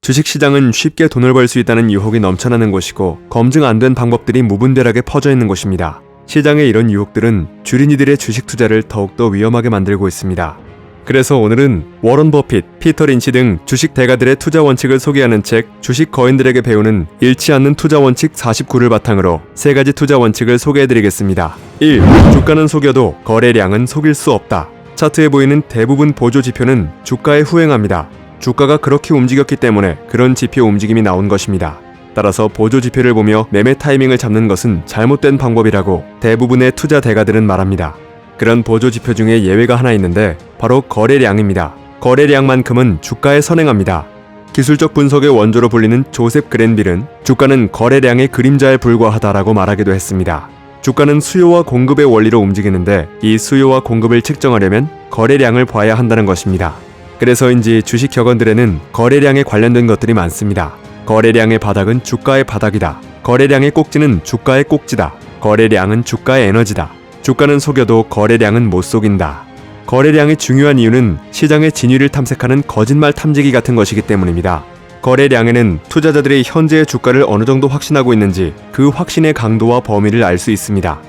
주식시장은 쉽게 돈을 벌 수 있다는 유혹이 넘쳐나는 곳이고 검증 안 된 방법들이 무분별하게 퍼져 있는 곳입니다. 시장의 이런 유혹들은 주린이들의 주식 투자를 더욱더 위험하게 만들고 있습니다. 그래서 오늘은 워런 버핏, 피터 린치 등 주식 대가들의 투자 원칙을 소개하는 책 주식 거인들에게 배우는 잃지 않는 투자 원칙 49를 바탕으로 3가지 투자 원칙을 소개해드리겠습니다. 1. 주가는 속여도 거래량은 속일 수 없다. 차트에 보이는 대부분 보조 지표는 주가에 후행합니다. 주가가 그렇게 움직였기 때문에 그런 지표 움직임이 나온 것입니다. 따라서 보조 지표를 보며 매매 타이밍을 잡는 것은 잘못된 방법이라고 대부분의 투자 대가들은 말합니다. 그런 보조 지표 중에 예외가 하나 있는데 바로 거래량입니다. 거래량만큼은 주가에 선행합니다. 기술적 분석의 원조로 불리는 조셉 그랜빌은 주가는 거래량의 그림자에 불과하다라고 말하기도 했습니다. 주가는 수요와 공급의 원리로 움직이는데 이 수요와 공급을 측정하려면 거래량을 봐야 한다는 것입니다. 그래서인지 주식 격언들에는 거래량에 관련된 것들이 많습니다. 거래량의 바닥은 주가의 바닥이다. 거래량의 꼭지는 주가의 꼭지다. 거래량은 주가의 에너지다. 주가는 속여도 거래량은 못 속인다. 거래량이 중요한 이유는 시장의 진위를 탐색하는 거짓말 탐지기 같은 것이기 때문입니다. 거래량에는 투자자들이 현재의 주가를 어느 정도 확신하고 있는지 그 확신의 강도와 범위를 알 수 있습니다.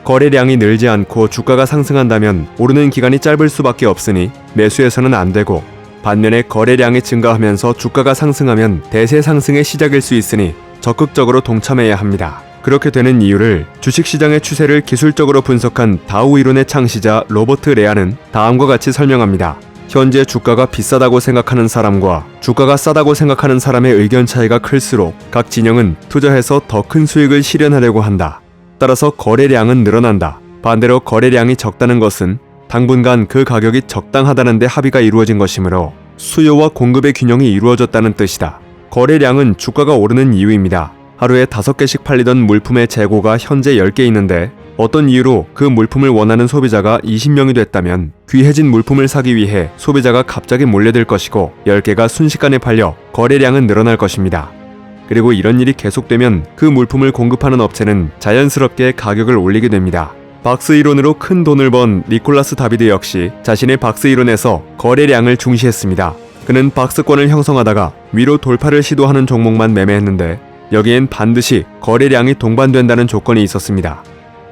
거래량이 늘지 않고 주가가 상승한다면 오르는 기간이 짧을 수밖에 없으니 매수해서는 안 되고, 반면에 거래량이 증가하면서 주가가 상승하면 대세 상승의 시작일 수 있으니 적극적으로 동참해야 합니다. 그렇게 되는 이유를 주식시장의 추세를 기술적으로 분석한 다우 이론의 창시자 로버트 레아는 다음과 같이 설명합니다. 현재 주가가 비싸다고 생각하는 사람과 주가가 싸다고 생각하는 사람의 의견 차이가 클수록 각 진영은 투자해서 더 큰 수익을 실현하려고 한다. 따라서 거래량은 늘어난다. 반대로 거래량이 적다는 것은 당분간 그 가격이 적당하다는 데 합의가 이루어진 것이므로 수요와 공급의 균형이 이루어졌다는 뜻이다. 거래량은 주가가 오르는 이유입니다. 하루에 5개씩 팔리던 물품의 재고가 현재 10개 있는데 어떤 이유로 그 물품을 원하는 소비자가 20명이 됐다면 귀해진 물품을 사기 위해 소비자가 갑자기 몰려들 것이고 10개가 순식간에 팔려 거래량은 늘어날 것입니다. 그리고 이런 일이 계속되면 그 물품을 공급하는 업체는 자연스럽게 가격을 올리게 됩니다. 박스 이론으로 큰 돈을 번 니콜라스 다비드 역시 자신의 박스 이론에서 거래량을 중시했습니다. 그는 박스권을 형성하다가 위로 돌파를 시도하는 종목만 매매했는데 여기엔 반드시 거래량이 동반된다는 조건이 있었습니다.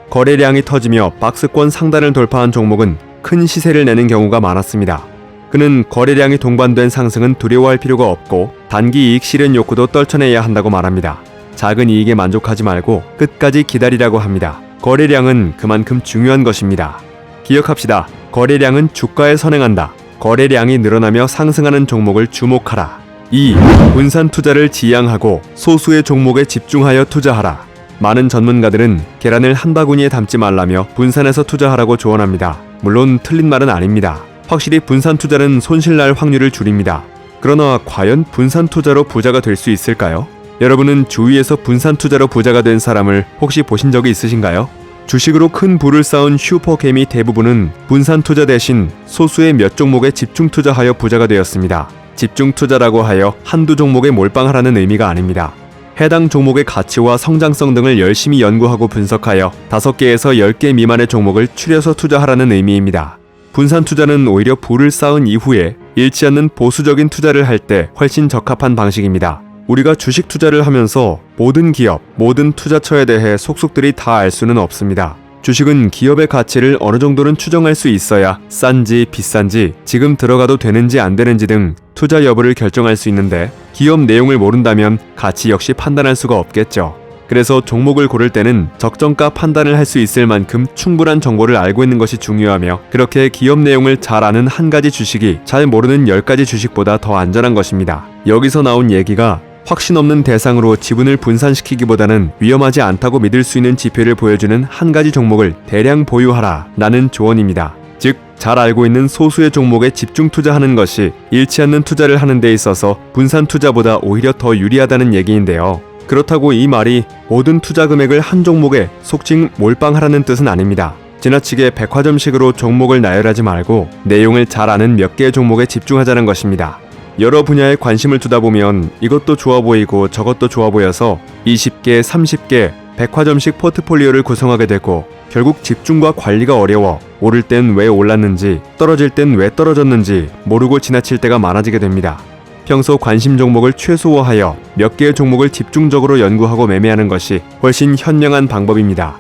거래량이 터지며 박스권 상단을 돌파한 종목은 큰 시세를 내는 경우가 많았습니다. 그는 거래량이 동반된 상승은 두려워할 필요가 없고 단기 이익 실현 욕구도 떨쳐내야 한다고 말합니다. 작은 이익에 만족하지 말고 끝까지 기다리라고 합니다. 거래량은 그만큼 중요한 것입니다. 기억합시다. 거래량은 주가에 선행한다. 거래량이 늘어나며 상승하는 종목을 주목하라. 2. 분산 투자를 지향하고 소수의 종목에 집중하여 투자하라. 많은 전문가들은 계란을 한 바구니에 담지 말라며 분산해서 투자하라고 조언합니다. 물론 틀린 말은 아닙니다. 확실히 분산 투자는 손실날 확률을 줄입니다. 그러나 과연 분산 투자로 부자가 될 수 있을까요? 여러분은 주위에서 분산 투자로 부자가 된 사람을 혹시 보신 적이 있으신가요? 주식으로 큰 부를 쌓은 슈퍼개미 대부분은 분산 투자 대신 소수의 몇 종목에 집중 투자하여 부자가 되었습니다. 집중 투자라고 하여 한두 종목에 몰빵하라는 의미가 아닙니다. 해당 종목의 가치와 성장성 등을 열심히 연구하고 분석하여 5개에서 10개 미만의 종목을 추려서 투자하라는 의미입니다. 분산 투자는 오히려 부를 쌓은 이후에 잃지 않는 보수적인 투자를 할 때 훨씬 적합한 방식입니다. 우리가 주식 투자를 하면서 모든 기업, 모든 투자처에 대해 속속들이 다 알 수는 없습니다. 주식은 기업의 가치를 어느 정도는 추정할 수 있어야 싼지 비싼지 지금 들어가도 되는지 안 되는지 등 투자 여부를 결정할 수 있는데 기업 내용을 모른다면 가치 역시 판단할 수가 없겠죠. 그래서 종목을 고를 때는 적정가 판단을 할 수 있을 만큼 충분한 정보를 알고 있는 것이 중요하며 그렇게 기업 내용을 잘 아는 한 가지 주식이 잘 모르는 10가지 주식보다 더 안전한 것입니다. 여기서 나온 얘기가 확신 없는 대상으로 지분을 분산시키기보다는 위험하지 않다고 믿을 수 있는 지표를 보여주는 한 가지 종목을 대량 보유하라 라는 조언입니다. 즉, 잘 알고 있는 소수의 종목에 집중 투자하는 것이 잃지 않는 투자를 하는 데 있어서 분산 투자보다 오히려 더 유리하다는 얘기인데요. 그렇다고 이 말이 모든 투자 금액을 한 종목에 속칭 몰빵하라는 뜻은 아닙니다. 지나치게 백화점식으로 종목을 나열하지 말고 내용을 잘 아는 몇 개의 종목에 집중하자는 것입니다. 여러 분야에 관심을 두다 보면 이것도 좋아 보이고 저것도 좋아 보여서 20개, 30개 백화점식 포트폴리오를 구성하게 되고 결국 집중과 관리가 어려워 오를 땐 왜 올랐는지 떨어질 땐 왜 떨어졌는지 모르고 지나칠 때가 많아지게 됩니다. 평소 관심 종목을 최소화하여 몇 개의 종목을 집중적으로 연구하고 매매하는 것이 훨씬 현명한 방법입니다.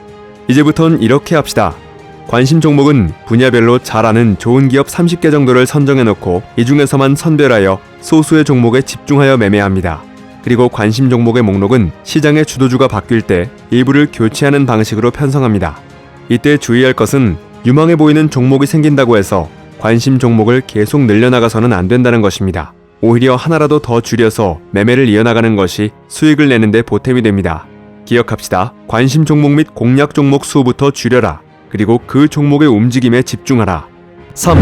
이제부턴 이렇게 합시다. 관심 종목은 분야별로 잘 아는 좋은 기업 30개 정도를 선정해놓고 이 중에서만 선별하여 소수의 종목에 집중하여 매매합니다. 그리고 관심 종목의 목록은 시장의 주도주가 바뀔 때 일부를 교체하는 방식으로 편성합니다. 이때 주의할 것은 유망해 보이는 종목이 생긴다고 해서 관심 종목을 계속 늘려나가서는 안 된다는 것입니다. 오히려 하나라도 더 줄여서 매매를 이어나가는 것이 수익을 내는데 보탬이 됩니다. 기억합시다. 관심 종목 및 공략 종목 수부터 줄여라. 그리고 그 종목의 움직임에 집중하라. 3.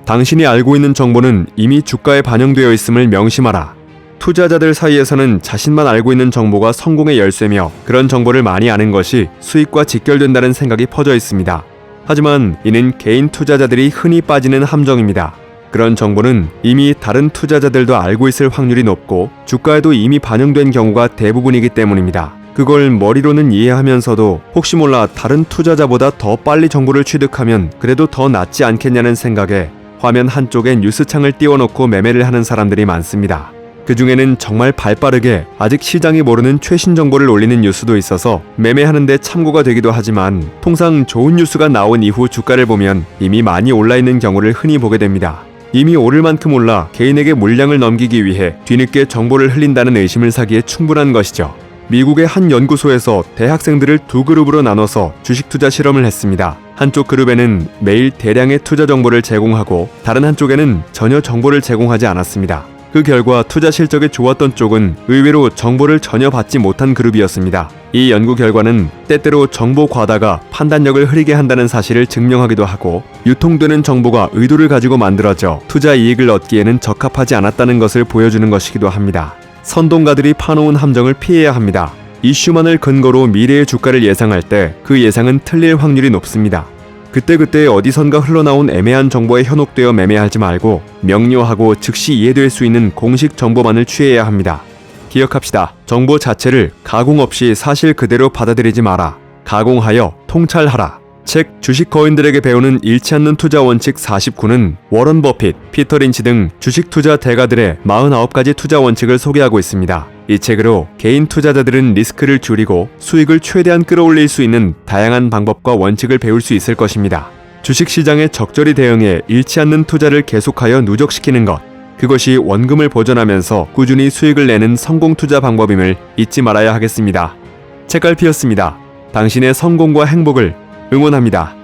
당신이 알고 있는 정보는 이미 주가에 반영되어 있음을 명심하라. 투자자들 사이에서는 자신만 알고 있는 정보가 성공의 열쇠며 그런 정보를 많이 아는 것이 수익과 직결된다는 생각이 퍼져 있습니다. 하지만 이는 개인 투자자들이 흔히 빠지는 함정입니다. 그런 정보는 이미 다른 투자자들도 알고 있을 확률이 높고 주가에도 이미 반영된 경우가 대부분이기 때문입니다. 그걸 머리로는 이해하면서도 혹시 몰라 다른 투자자보다 더 빨리 정보를 취득하면 그래도 더 낫지 않겠냐는 생각에 화면 한쪽에 뉴스창을 띄워놓고 매매를 하는 사람들이 많습니다. 그 중에는 정말 발빠르게 아직 시장이 모르는 최신 정보를 올리는 뉴스도 있어서 매매하는데 참고가 되기도 하지만 통상 좋은 뉴스가 나온 이후 주가를 보면 이미 많이 올라있는 경우를 흔히 보게 됩니다. 이미 오를 만큼 올라 개인에게 물량을 넘기기 위해 뒤늦게 정보를 흘린다는 의심을 사기에 충분한 것이죠. 미국의 한 연구소에서 대학생들을 두 그룹으로 나눠서 주식 투자 실험을 했습니다. 한쪽 그룹에는 매일 대량의 투자 정보를 제공하고 다른 한쪽에는 전혀 정보를 제공하지 않았습니다. 그 결과 투자 실적이 좋았던 쪽은 의외로 정보를 전혀 받지 못한 그룹이었습니다. 이 연구 결과는 때때로 정보 과다가 판단력을 흐리게 한다는 사실을 증명하기도 하고 유통되는 정보가 의도를 가지고 만들어져 투자 이익을 얻기에는 적합하지 않았다는 것을 보여주는 것이기도 합니다. 선동가들이 파놓은 함정을 피해야 합니다. 이슈만을 근거로 미래의 주가를 예상할 때 그 예상은 틀릴 확률이 높습니다. 그때그때 어디선가 흘러나온 애매한 정보에 현혹되어 매매하지 말고 명료하고 즉시 이해될 수 있는 공식 정보만을 취해야 합니다. 기억합시다. 정보 자체를 가공 없이 사실 그대로 받아들이지 마라. 가공하여 통찰하라. 책 주식 거인들에게 배우는 잃지 않는 투자 원칙 49는 워런 버핏, 피터 린치 등 주식 투자 대가들의 49가지 투자 원칙을 소개하고 있습니다. 이 책으로 개인 투자자들은 리스크를 줄이고 수익을 최대한 끌어올릴 수 있는 다양한 방법과 원칙을 배울 수 있을 것입니다. 주식시장에 적절히 대응해 잃지 않는 투자를 계속하여 누적시키는 것, 그것이 원금을 보존하면서 꾸준히 수익을 내는 성공 투자 방법임을 잊지 말아야 하겠습니다. 책갈피였습니다. 당신의 성공과 행복을 응원합니다.